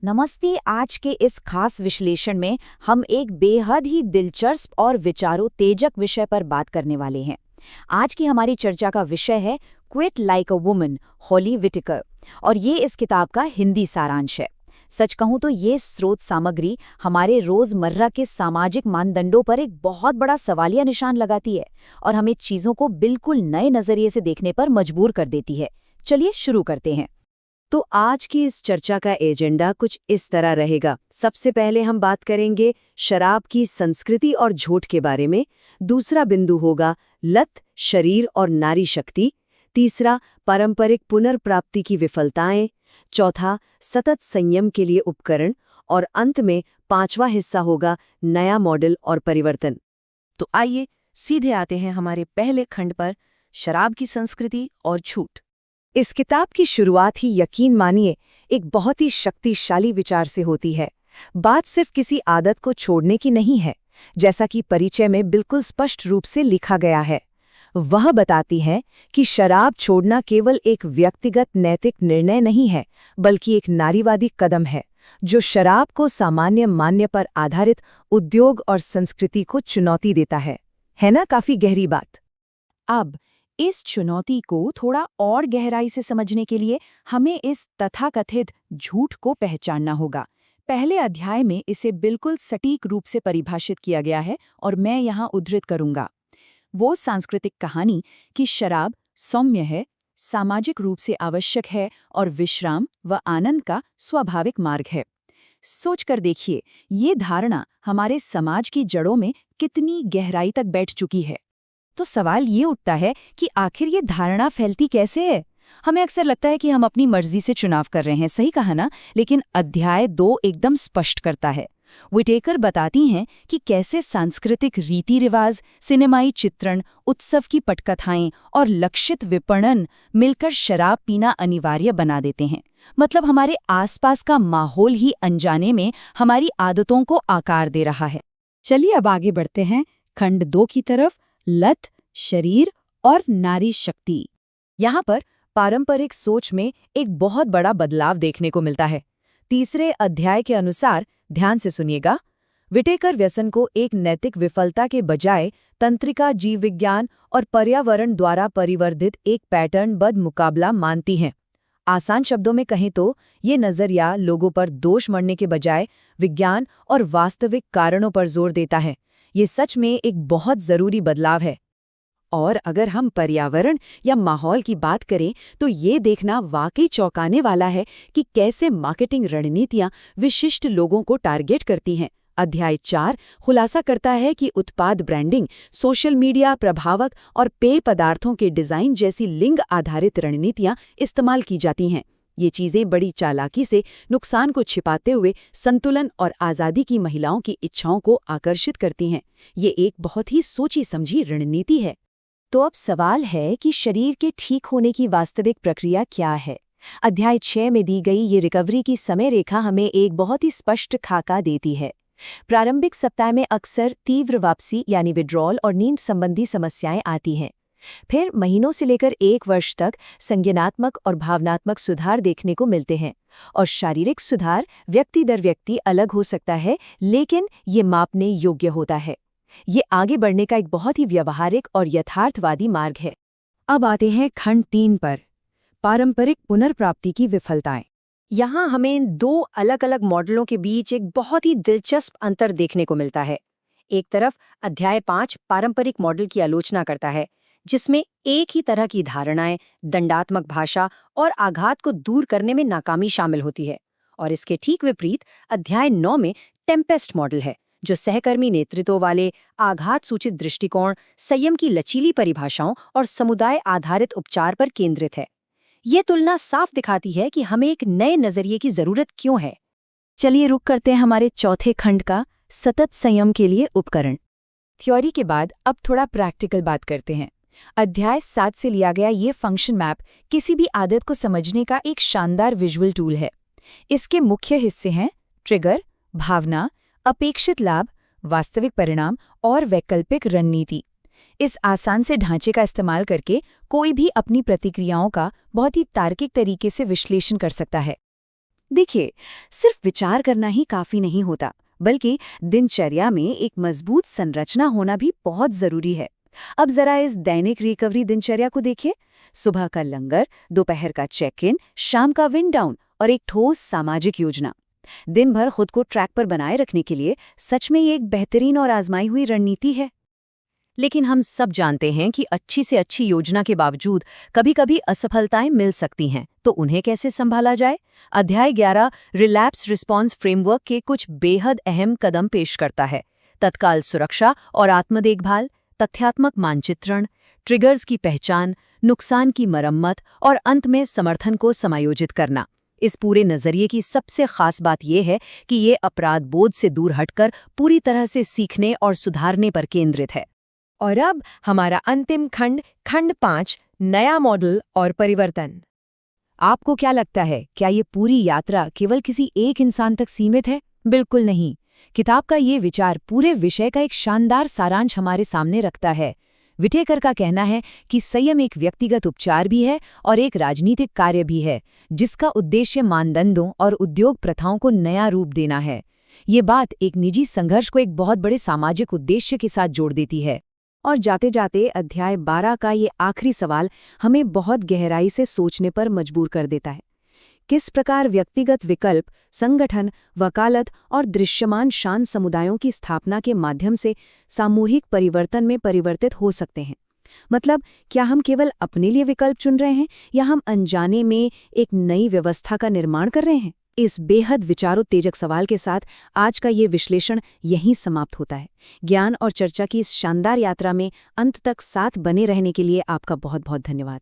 नमस्ते। आज के इस खास विश्लेषण में हम एक बेहद ही दिलचस्प और विचारोत्तेजक विषय पर बात करने वाले हैं। आज की हमारी चर्चा का विषय है quit like a woman, Holly Whitaker, और ये इस किताब का हिंदी सारांश है। सच कहूं तो ये स्रोत सामग्री हमारे रोजमर्रा के सामाजिक मानदंडों पर एक बहुत बड़ा सवालिया निशान लगाती है और हमें चीजों को बिल्कुल नए नजरिए से देखने पर मजबूर कर देती है। चलिए शुरू करते हैं। तो आज की इस चर्चा का एजेंडा कुछ इस तरह रहेगा। सबसे पहले हम बात करेंगे शराब की संस्कृति और झूठ के बारे में। दूसरा बिंदु होगा लत, शरीर और नारी शक्ति। तीसरा, पारंपरिक पुनर्प्राप्ति की विफलताएं। चौथा, सतत संयम के लिए उपकरण। और अंत में पांचवा हिस्सा होगा नया मॉडल और परिवर्तन। तो आइए सीधे आते हैं हमारे पहले खंड पर, शराब की संस्कृति और झूठ। इस किताब की शुरुआत ही, यकीन मानिए, एक बहुत ही शक्तिशाली विचार से होती है। बात सिर्फ किसी आदत को छोड़ने की नहीं है, जैसा कि परिचय में बिल्कुल स्पष्ट रूप से लिखा गया है। वह बताती है कि शराब छोड़ना केवल एक व्यक्तिगत नैतिक निर्णय नहीं है, बल्कि एक नारीवादी कदम है, जो शराब को सामान्य मान्य पर आधारित उद्योग और संस्कृति को चुनौती देता है। है ना काफी गहरी बात? अब इस चुनौती को थोड़ा और गहराई से समझने के लिए हमें इस तथाकथित झूठ को पहचानना होगा। पहले अध्याय में इसे बिल्कुल सटीक रूप से परिभाषित किया गया है और मैं यहाँ उद्धृत करूंगा। वो सांस्कृतिक कहानी कि शराब सौम्य है, सामाजिक रूप से आवश्यक है और विश्राम व आनंद का स्वाभाविक मार्ग है। सोचकर देखिए, ये धारणा हमारे समाज की जड़ों में कितनी गहराई तक बैठ चुकी है। तो सवाल ये उठता है कि आखिर ये धारणा फैलती कैसे है? हमें अक्सर लगता है कि हम अपनी मर्जी से चुनाव कर रहे हैं, सही कहा ना? लेकिन अध्याय 2 एकदम स्पष्ट करता है। व्हिटेकर बताती हैं कि कैसे सांस्कृतिक रीति रिवाज, सिनेमाई चित्रण, उत्सव की पटकथाएं और लक्षित विपणन मिलकर शराब पीना अनिवार्य बना देते हैं। मतलब हमारे आसपास का माहौल ही अनजाने में हमारी आदतों को आकार दे रहा है। चलिए अब आगे बढ़ते हैं खंड 2 की तरफ, लत, शरीर और नारी शक्ति। यहाँ पर पारंपरिक सोच में एक बहुत बड़ा बदलाव देखने को मिलता है। तीसरे अध्याय के अनुसार, ध्यान से सुनिएगा, व्हिटेकर व्यसन को एक नैतिक विफलता के बजाय तंत्रिका, जीव विज्ञान और पर्यावरण द्वारा परिवर्धित एक पैटर्नबद्ध मुकाबला मानती हैं। आसान शब्दों में कहें तो ये नजरिया लोगों पर दोष मढ़ने के बजाय विज्ञान और वास्तविक कारणों पर जोर देता है। ये सच में एक बहुत जरूरी बदलाव है। और अगर हम पर्यावरण या माहौल की बात करें तो ये देखना वाकई चौंकाने वाला है कि कैसे मार्केटिंग रणनीतियां विशिष्ट लोगों को टारगेट करती हैं। अध्याय 4 खुलासा करता है कि उत्पाद ब्रांडिंग, सोशल मीडिया प्रभावक और पेय पदार्थों के डिजाइन जैसी लिंग आधारित रणनीतियां इस्तेमाल की जाती हैं। ये चीजें बड़ी चालाकी से नुकसान को छिपाते हुए संतुलन और आज़ादी की महिलाओं की इच्छाओं को आकर्षित करती हैं। ये एक बहुत ही सोची समझी रणनीति है। तो अब सवाल है कि शरीर के ठीक होने की वास्तविक प्रक्रिया क्या है? अध्याय 6 में दी गई ये रिकवरी की समय रेखा हमें एक बहुत ही स्पष्ट खाका देती है। प्रारंभिक सप्ताह में अक्सर तीव्र वापसी यानी विड्रॉल और नींद संबंधी समस्याएं आती हैं। फिर महीनों से लेकर 1 वर्ष तक संज्ञानात्मक और भावनात्मक सुधार देखने को मिलते हैं। और शारीरिक सुधार व्यक्ति दर व्यक्ति अलग हो सकता है, लेकिन ये मापने योग्य होता है। ये आगे बढ़ने का एक बहुत ही व्यवहारिक और यथार्थवादी मार्ग है। अब आते हैं खंड 3 पर, पारंपरिक पुनर्प्राप्ति की विफलताएं। यहाँ हमें इन 2 अलग-अलग मॉडलों के बीच एक बहुत ही दिलचस्प अंतर देखने को मिलता है। एक तरफ अध्याय 5 पारंपरिक मॉडल की आलोचना करता है, जिसमें एक ही तरह की धारणाएं, दंडात्मक भाषा और आघात को दूर करने में नाकामी शामिल होती है। और इसके ठीक विपरीत अध्याय 9 में टेम्पेस्ट मॉडल है, जो सहकर्मी नेतृत्व वाले, आघात सूचित दृष्टिकोण, संयम की लचीली परिभाषाओं और समुदाय आधारित उपचार पर केंद्रित है। ये तुलना साफ दिखाती है कि हमें एक नए नजरिए की जरूरत क्यों है। चलिए रुक करते हैं हमारे चौथे खंड का, सतत संयम के लिए उपकरण। थ्योरी के बाद अब थोड़ा प्रैक्टिकल बात करते हैं। अध्याय 7 से लिया गया ये फंक्शन मैप किसी भी आदत को समझने का एक शानदार विजुअल टूल है। इसके मुख्य हिस्से हैं ट्रिगर, भावना, अपेक्षित लाभ, वास्तविक परिणाम और वैकल्पिक रणनीति। इस आसान से ढांचे का इस्तेमाल करके कोई भी अपनी प्रतिक्रियाओं का बहुत ही तार्किक तरीके से विश्लेषण कर सकता है। देखिए, सिर्फ विचार करना ही काफी नहीं होता, बल्कि दिनचर्या में एक मजबूत संरचना होना भी बहुत जरूरी है। अब जरा इस दैनिक रिकवरी दिनचर्या को देखिए। सुबह का लंगर, दोपहर का चेक इन, शाम का विंड डाउन और एक ठोस सामाजिक योजना। दिन भर खुद को ट्रैक पर बनाए रखने के लिए सच में ये एक बेहतरीन और आजमाई हुई रणनीति है। लेकिन हम सब जानते हैं कि अच्छी से अच्छी योजना के बावजूद कभी-कभी असफलताएं मिल सकती हैं, तो उन्हें कैसे संभाला जाए? अध्याय 11 रिलैप्स रिस्पॉन्स फ्रेमवर्क के कुछ बेहद अहम कदम पेश करता है। तत्काल सुरक्षा और आत्म देखभाल, तथ्यात्मक मानचित्रण, ट्रिगर्स की पहचान, नुकसान की मरम्मत और अंत में समर्थन को समायोजित करना। इस पूरे नजरिए की सबसे खास बात यह है कि ये अपराध बोध से दूर हटकर पूरी तरह से सीखने और सुधारने पर केंद्रित है। और अब हमारा अंतिम खंड, खंड 5, नया मॉडल और परिवर्तन। आपको क्या लगता है, क्या ये पूरी यात्रा केवल किसी एक इंसान तक सीमित है? बिल्कुल नहीं। किताब का ये विचार पूरे विषय का एक शानदार सारांश हमारे सामने रखता है। विटेकर का कहना है कि संयम एक व्यक्तिगत उपचार भी है और एक राजनीतिक कार्य भी है, जिसका उद्देश्य मानदंडों और उद्योग प्रथाओं को नया रूप देना है। ये बात एक निजी संघर्ष को एक बहुत बड़े सामाजिक उद्देश्य के साथ जोड़ देती है। और जाते जाते अध्याय 12 का ये आखिरी सवाल हमें बहुत गहराई से सोचने पर मजबूर कर देता है। किस प्रकार व्यक्तिगत विकल्प, संगठन, वकालत और दृश्यमान शांत समुदायों की स्थापना के माध्यम से सामूहिक परिवर्तन में परिवर्तित हो सकते हैं? मतलब, क्या हम केवल अपने लिए विकल्प चुन रहे हैं या हम अनजाने में एक नई व्यवस्था का निर्माण कर रहे हैं? इस बेहद विचारोत्तेजक सवाल के साथ आज का ये विश्लेषण यहीं समाप्त होता है। ज्ञान और चर्चा की इस शानदार यात्रा में अंत तक साथ बने रहने के लिए आपका बहुत बहुत धन्यवाद।